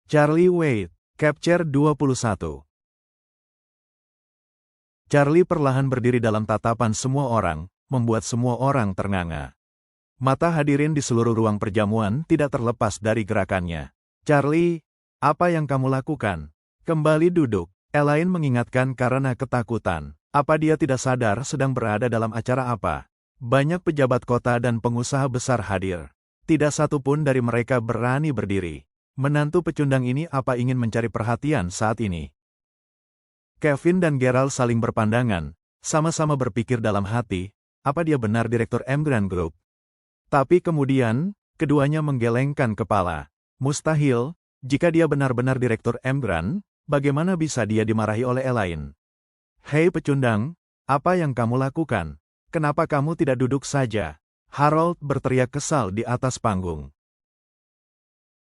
Charlie Wade, Capture 21. Charlie perlahan berdiri dalam tatapan semua orang, membuat semua orang ternganga. Mata hadirin di seluruh ruang perjamuan tidak terlepas dari gerakannya. Charlie, apa yang kamu lakukan? Kembali duduk. Elaine mengingatkan karena ketakutan. Apa dia tidak sadar sedang berada dalam acara apa? Banyak pejabat kota dan pengusaha besar hadir. Tidak satu pun dari mereka berani berdiri. Menantu pecundang ini apa ingin mencari perhatian saat ini? Kevin dan Gerald saling berpandangan, sama-sama berpikir dalam hati, apa dia benar Direktur Emgrand Group? Tapi kemudian, keduanya menggelengkan kepala. Mustahil, jika dia benar-benar Direktur Emgrand, bagaimana bisa dia dimarahi oleh Elaine? Hei pecundang, apa yang kamu lakukan? Kenapa kamu tidak duduk saja? Harold berteriak kesal di atas panggung.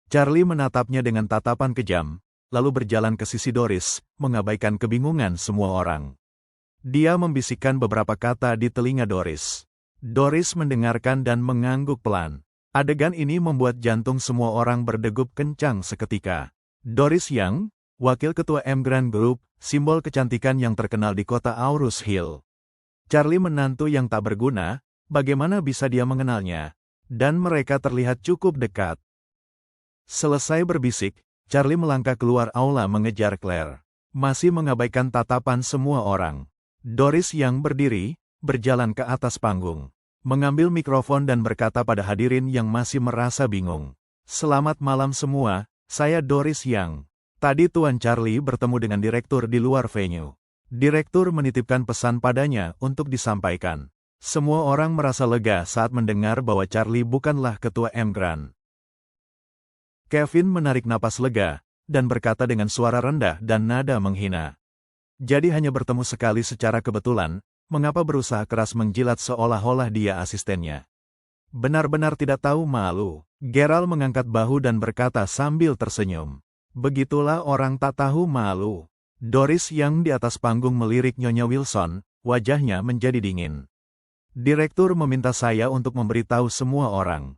Charlie menatapnya dengan tatapan kejam, lalu berjalan ke sisi Doris, mengabaikan kebingungan semua orang. Dia membisikkan beberapa kata di telinga Doris. Doris mendengarkan dan mengangguk pelan. Adegan ini membuat jantung semua orang berdegup kencang seketika. Doris Young, wakil ketua Emgrand Group, simbol kecantikan yang terkenal di kota Aurus Hill. Charlie menantu yang tak berguna, bagaimana bisa dia mengenalnya? Dan mereka terlihat cukup dekat. Selesai berbisik, Charlie melangkah keluar aula mengejar Claire. Masih mengabaikan tatapan semua orang. Doris yang berdiri, berjalan ke atas panggung. Mengambil mikrofon dan berkata pada hadirin yang masih merasa bingung. Selamat malam semua, saya Doris Young. Tadi Tuan Charlie bertemu dengan direktur di luar venue. Direktur menitipkan pesan padanya untuk disampaikan. Semua orang merasa lega saat mendengar bahwa Charlie bukanlah ketua Emgrand. Kevin menarik napas lega, dan berkata dengan suara rendah dan nada menghina. Jadi hanya bertemu sekali secara kebetulan, mengapa berusaha keras menjilat seolah-olah dia asistennya? Benar-benar tidak tahu malu. Gerald mengangkat bahu dan berkata sambil tersenyum. Begitulah orang tak tahu malu. Doris yang di atas panggung melirik Nyonya Wilson, wajahnya menjadi dingin. Direktur meminta saya untuk memberitahu semua orang.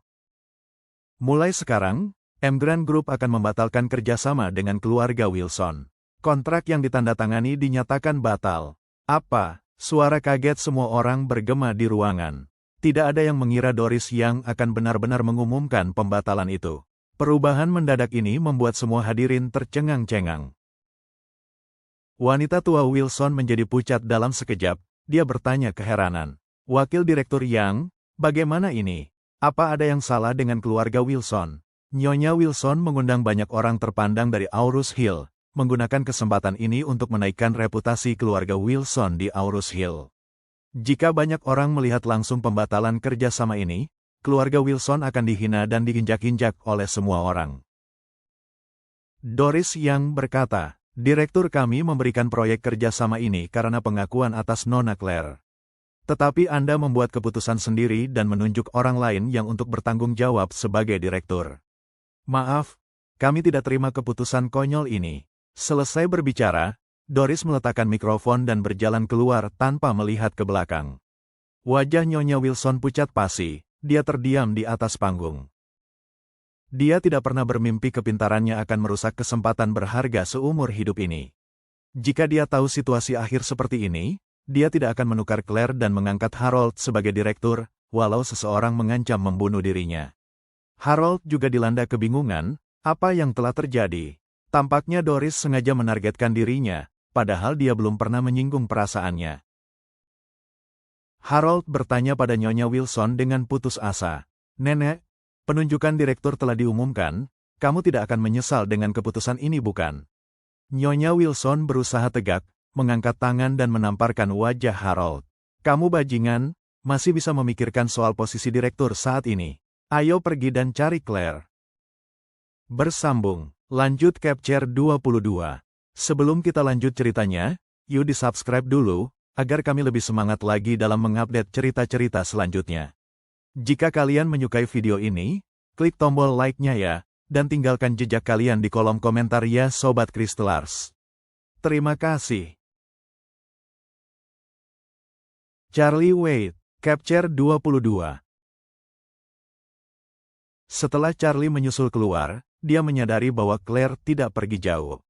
Mulai sekarang, Emgrand Group akan membatalkan kerjasama dengan keluarga Wilson. Kontrak yang ditandatangani dinyatakan batal. Apa? Suara kaget semua orang bergema di ruangan. Tidak ada yang mengira Doris yang akan benar-benar mengumumkan pembatalan itu. Perubahan mendadak ini membuat semua hadirin tercengang-cengang. Wanita tua Wilson menjadi pucat dalam sekejap, dia bertanya keheranan. Wakil Direktur Young, bagaimana ini? Apa ada yang salah dengan keluarga Wilson? Nyonya Wilson mengundang banyak orang terpandang dari Aurus Hill, menggunakan kesempatan ini untuk menaikkan reputasi keluarga Wilson di Aurus Hill. Jika banyak orang melihat langsung pembatalan kerjasama ini, keluarga Wilson akan dihina dan diinjak-injak oleh semua orang. Doris yang berkata, Direktur kami memberikan proyek kerjasama ini karena pengakuan atas Nona Claire. Tetapi Anda membuat keputusan sendiri dan menunjuk orang lain yang untuk bertanggung jawab sebagai direktur. Maaf, kami tidak terima keputusan konyol ini. Selesai berbicara, Doris meletakkan mikrofon dan berjalan keluar tanpa melihat ke belakang. Wajah Nyonya Wilson pucat pasi. Dia terdiam di atas panggung. Dia tidak pernah bermimpi kepintarannya akan merusak kesempatan berharga seumur hidup ini. Jika dia tahu situasi akhir seperti ini, dia tidak akan menukar Claire dan mengangkat Harold sebagai direktur, walau seseorang mengancam membunuh dirinya. Harold juga dilanda kebingungan, apa yang telah terjadi. Tampaknya Doris sengaja menargetkan dirinya, padahal dia belum pernah menyinggung perasaannya. Harold bertanya pada Nyonya Wilson dengan putus asa. Nenek, penunjukan direktur telah diumumkan, kamu tidak akan menyesal dengan keputusan ini bukan? Nyonya Wilson berusaha tegak, mengangkat tangan dan menamparkan wajah Harold. Kamu bajingan, masih bisa memikirkan soal posisi direktur saat ini. Ayo pergi dan cari Claire. Bersambung, lanjut Capture 22. Sebelum kita lanjut ceritanya, yuk di-subscribe dulu, agar kami lebih semangat lagi dalam mengupdate cerita-cerita selanjutnya. Jika kalian menyukai video ini, klik tombol like-nya ya, dan tinggalkan jejak kalian di kolom komentar ya Sobat Kristalars. Terima kasih. Charlie Wade, Capture 22. Setelah Charlie menyusul keluar, dia menyadari bahwa Claire tidak pergi jauh.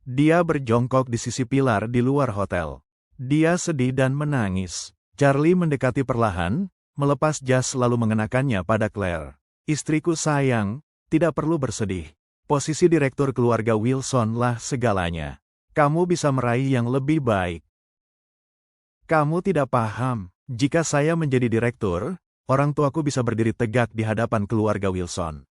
Dia berjongkok di sisi pilar di luar hotel. Dia sedih dan menangis. Charlie mendekati perlahan, melepas jas lalu mengenakannya pada Claire. Istriku sayang, tidak perlu bersedih. Posisi direktur keluarga Wilson lah segalanya. Kamu bisa meraih yang lebih baik. Kamu tidak paham, jika saya menjadi direktur, orang tuaku bisa berdiri tegak di hadapan keluarga Wilson.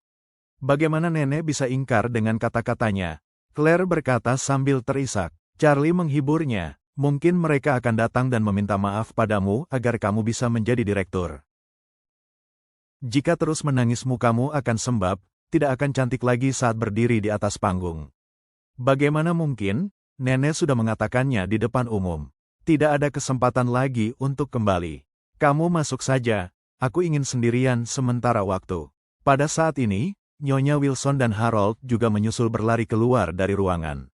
Bagaimana nenek bisa ingkar dengan kata-katanya? Claire berkata sambil terisak. Charlie menghiburnya. Mungkin mereka akan datang dan meminta maaf padamu agar kamu bisa menjadi direktur. Jika terus menangis mukamu akan sembab, tidak akan cantik lagi saat berdiri di atas panggung. Bagaimana mungkin? Nenek sudah mengatakannya di depan umum. Tidak ada kesempatan lagi untuk kembali. Kamu masuk saja, aku ingin sendirian sementara waktu. Pada saat ini, Nyonya Wilson dan Harold juga menyusul berlari keluar dari ruangan.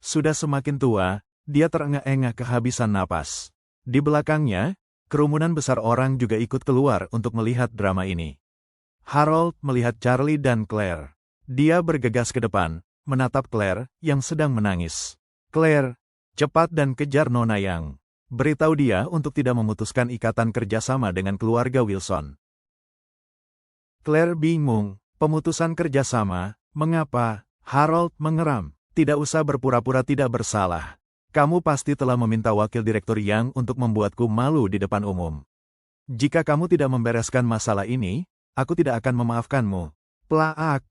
Sudah semakin tua, dia terengah-engah kehabisan napas. Di belakangnya, kerumunan besar orang juga ikut keluar untuk melihat drama ini. Harold melihat Charlie dan Claire. Dia bergegas ke depan, menatap Claire yang sedang menangis. Claire, cepat dan kejar Nona Yang. Beritahu dia untuk tidak memutuskan ikatan kerjasama dengan keluarga Wilson. Claire bingung, pemutusan kerjasama, mengapa? Harold mengeram, tidak usah berpura-pura tidak bersalah. Kamu pasti telah meminta wakil direktur Yang untuk membuatku malu di depan umum. Jika kamu tidak membereskan masalah ini, aku tidak akan memaafkanmu. Plaak.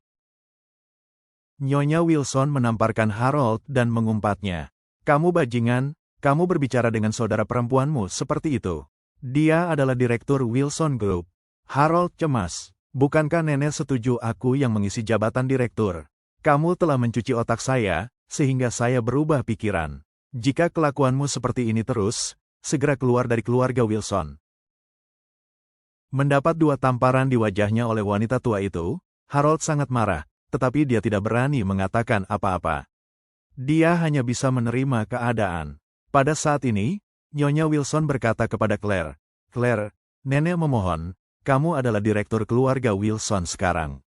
Nyonya Wilson menamparkan Harold dan mengumpatnya. Kamu bajingan, kamu berbicara dengan saudara perempuanmu seperti itu. Dia adalah direktur Wilson Group. Harold cemas. Bukankah nenek setuju aku yang mengisi jabatan direktur? Kamu telah mencuci otak saya, sehingga saya berubah pikiran. Jika kelakuanmu seperti ini terus, segera keluar dari keluarga Wilson. Mendapat dua tamparan di wajahnya oleh wanita tua itu, Harold sangat marah, tetapi dia tidak berani mengatakan apa-apa. Dia hanya bisa menerima keadaan. Pada saat ini, Nyonya Wilson berkata kepada Claire, Claire, nenek memohon, kamu adalah direktur keluarga Wilson sekarang.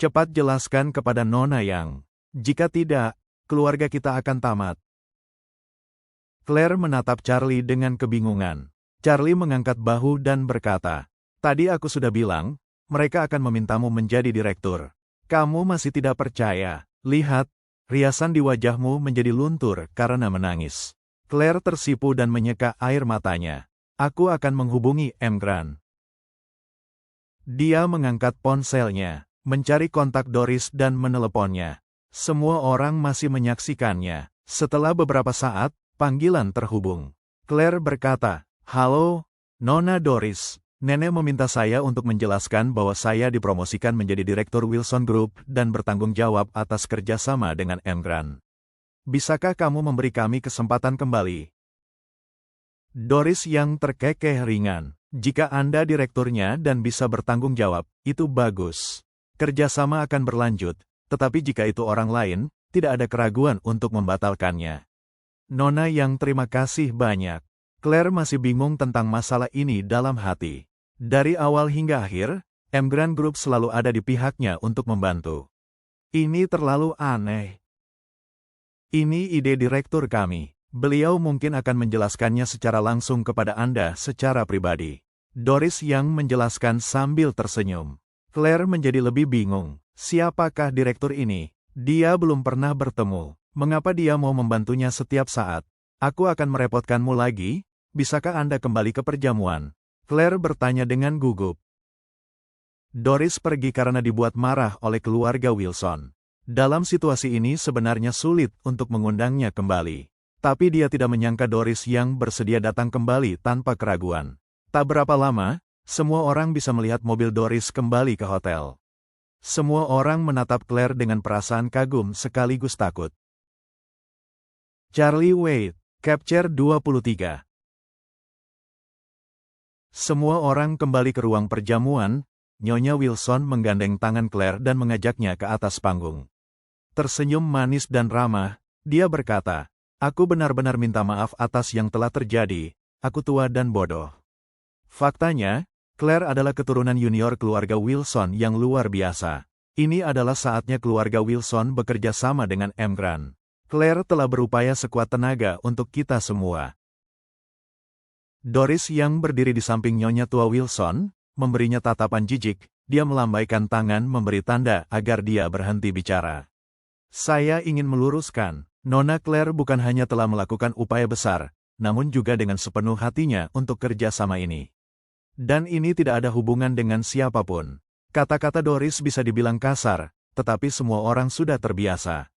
Cepat jelaskan kepada Nona Yang. Jika tidak, keluarga kita akan tamat. Claire menatap Charlie dengan kebingungan. Charlie mengangkat bahu dan berkata, tadi aku sudah bilang, mereka akan memintamu menjadi direktur. Kamu masih tidak percaya. Lihat, riasan di wajahmu menjadi luntur karena menangis. Claire tersipu dan menyeka air matanya. Aku akan menghubungi M. Grant. Dia mengangkat ponselnya, mencari kontak Doris dan meneleponnya. Semua orang masih menyaksikannya. Setelah beberapa saat, panggilan terhubung. Claire berkata, halo, Nona Doris. Nenek meminta saya untuk menjelaskan bahwa saya dipromosikan menjadi direktur Wilson Group dan bertanggung jawab atas kerjasama dengan M. Grant. Bisakah kamu memberi kami kesempatan kembali? Doris yang terkekeh ringan. Jika Anda direkturnya dan bisa bertanggung jawab, itu bagus. Kerjasama akan berlanjut, tetapi jika itu orang lain, tidak ada keraguan untuk membatalkannya. Nona Yang terima kasih banyak. Claire masih bingung tentang masalah ini dalam hati. Dari awal hingga akhir, M. Grant Group selalu ada di pihaknya untuk membantu. Ini terlalu aneh. Ini ide direktur kami. Beliau mungkin akan menjelaskannya secara langsung kepada Anda secara pribadi. Doris yang menjelaskan sambil tersenyum. Claire menjadi lebih bingung. Siapakah direktur ini? Dia belum pernah bertemu. Mengapa dia mau membantunya setiap saat? Aku akan merepotkanmu lagi. Bisakah Anda kembali ke perjamuan? Claire bertanya dengan gugup. Doris pergi karena dibuat marah oleh keluarga Wilson. Dalam situasi ini sebenarnya sulit untuk mengundangnya kembali. Tapi dia tidak menyangka Doris yang bersedia datang kembali tanpa keraguan. Tak berapa lama, semua orang bisa melihat mobil Doris kembali ke hotel. Semua orang menatap Claire dengan perasaan kagum sekaligus takut. Charlie Wade, Capture 23. Semua orang kembali ke ruang perjamuan. Nyonya Wilson menggandeng tangan Claire dan mengajaknya ke atas panggung. Tersenyum manis dan ramah, dia berkata, aku benar-benar minta maaf atas yang telah terjadi, aku tua dan bodoh. Faktanya, Claire adalah keturunan junior keluarga Wilson yang luar biasa. Ini adalah saatnya keluarga Wilson bekerja sama dengan M. Grant. Claire telah berupaya sekuat tenaga untuk kita semua. Doris yang berdiri di samping Nyonya tua Wilson, memberinya tatapan jijik. Dia melambaikan tangan memberi tanda agar dia berhenti bicara. Saya ingin meluruskan, Nona Claire bukan hanya telah melakukan upaya besar, namun juga dengan sepenuh hatinya untuk kerja sama ini. Dan ini tidak ada hubungan dengan siapapun. Kata-kata Doris bisa dibilang kasar, tetapi semua orang sudah terbiasa.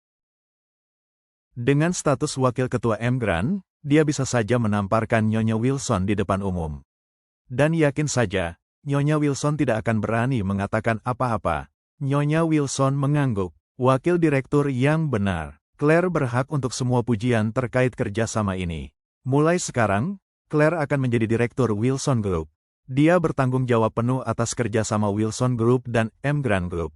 Dengan status wakil ketua M. Grant, dia bisa saja menamparkan Nyonya Wilson di depan umum. Dan yakin saja, Nyonya Wilson tidak akan berani mengatakan apa-apa. Nyonya Wilson mengangguk, wakil direktur yang benar. Claire berhak untuk semua pujian terkait kerjasama ini. Mulai sekarang, Claire akan menjadi direktur Wilson Group. Dia bertanggung jawab penuh atas kerjasama Wilson Group dan M. Grant Group.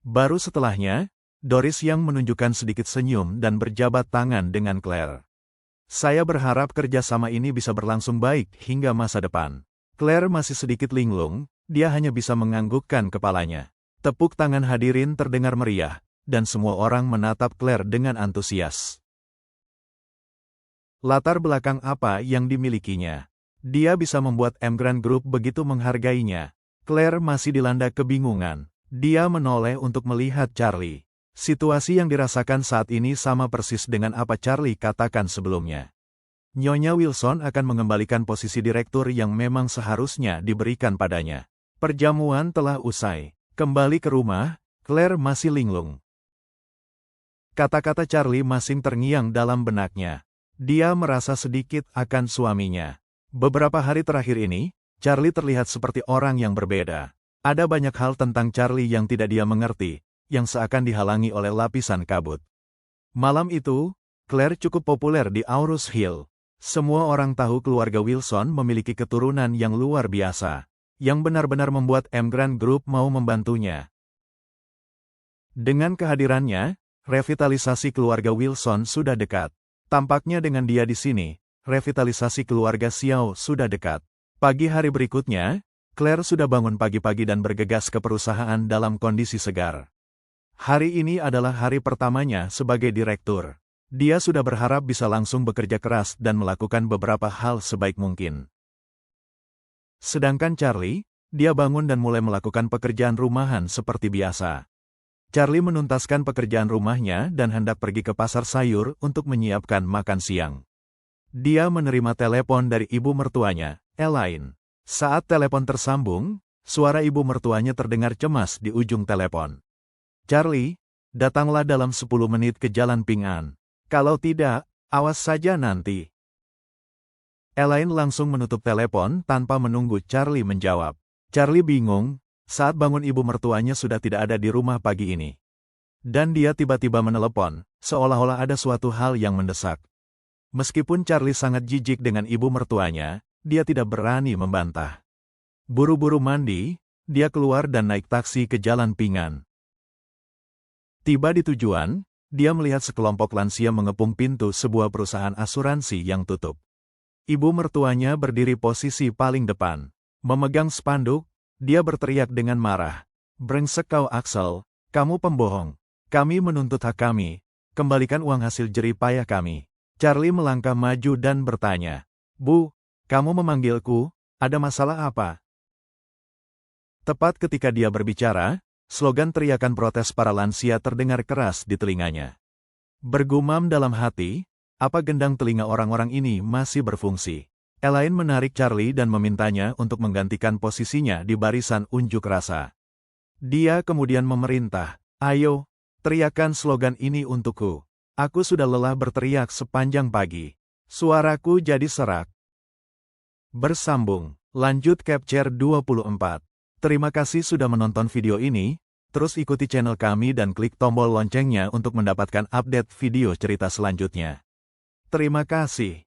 Baru setelahnya, Doris yang menunjukkan sedikit senyum dan berjabat tangan dengan Claire. Saya berharap kerjasama ini bisa berlangsung baik hingga masa depan. Claire masih sedikit linglung, dia hanya bisa menganggukkan kepalanya. Tepuk tangan hadirin terdengar meriah, dan semua orang menatap Claire dengan antusias. Latar belakang apa yang dimilikinya? Dia bisa membuat M. Grant Group begitu menghargainya. Claire masih dilanda kebingungan. Dia menoleh untuk melihat Charlie. Situasi yang dirasakan saat ini sama persis dengan apa Charlie katakan sebelumnya. Nyonya Wilson akan mengembalikan posisi direktur yang memang seharusnya diberikan padanya. Perjamuan telah usai. Kembali ke rumah, Claire masih linglung. Kata-kata Charlie masih terngiang dalam benaknya. Dia merasa sedikit akan suaminya. Beberapa hari terakhir ini, Charlie terlihat seperti orang yang berbeda. Ada banyak hal tentang Charlie yang tidak dia mengerti, yang seakan dihalangi oleh lapisan kabut. Malam itu, Claire cukup populer di Aurus Hill. Semua orang tahu keluarga Wilson memiliki keturunan yang luar biasa, yang benar-benar membuat M. Grant Group mau membantunya. Dengan kehadirannya, revitalisasi keluarga Wilson sudah dekat. Tampaknya dengan dia di sini, revitalisasi keluarga Xiao sudah dekat. Pagi hari berikutnya, Claire sudah bangun pagi-pagi dan bergegas ke perusahaan dalam kondisi segar. Hari ini adalah hari pertamanya sebagai direktur. Dia sudah berharap bisa langsung bekerja keras dan melakukan beberapa hal sebaik mungkin. Sedangkan Charlie, dia bangun dan mulai melakukan pekerjaan rumahan seperti biasa. Charlie menuntaskan pekerjaan rumahnya dan hendak pergi ke pasar sayur untuk menyiapkan makan siang. Dia menerima telepon dari ibu mertuanya, Elaine. Saat telepon tersambung, suara ibu mertuanya terdengar cemas di ujung telepon. Charlie, datanglah dalam 10 menit ke Jalan Ping An. Kalau tidak, awas saja nanti. Elaine langsung menutup telepon tanpa menunggu Charlie menjawab. Charlie bingung, saat bangun ibu mertuanya sudah tidak ada di rumah pagi ini. Dan dia tiba-tiba menelepon, seolah-olah ada suatu hal yang mendesak. Meskipun Charlie sangat jijik dengan ibu mertuanya, dia tidak berani membantah. Buru-buru mandi, dia keluar dan naik taksi ke Jalan Ping An. Tiba di tujuan, dia melihat sekelompok lansia mengepung pintu sebuah perusahaan asuransi yang tutup. Ibu mertuanya berdiri posisi paling depan. Memegang spanduk, dia berteriak dengan marah. Brengsek kau Axel, kamu pembohong. Kami menuntut hak kami, kembalikan uang hasil jerih payah kami. Charlie melangkah maju dan bertanya, Bu, kamu memanggilku, ada masalah apa? Tepat ketika dia berbicara, slogan teriakan protes para lansia terdengar keras di telinganya. Bergumam dalam hati, apa gendang telinga orang-orang ini masih berfungsi. Elaine menarik Charlie dan memintanya untuk menggantikan posisinya di barisan unjuk rasa. Dia kemudian memerintah, ayo, teriakan slogan ini untukku. Aku sudah lelah berteriak sepanjang pagi. Suaraku jadi serak. Bersambung, lanjut Capture 24. Terima kasih sudah menonton video ini, terus ikuti channel kami dan klik tombol loncengnya untuk mendapatkan update video cerita selanjutnya. Terima kasih.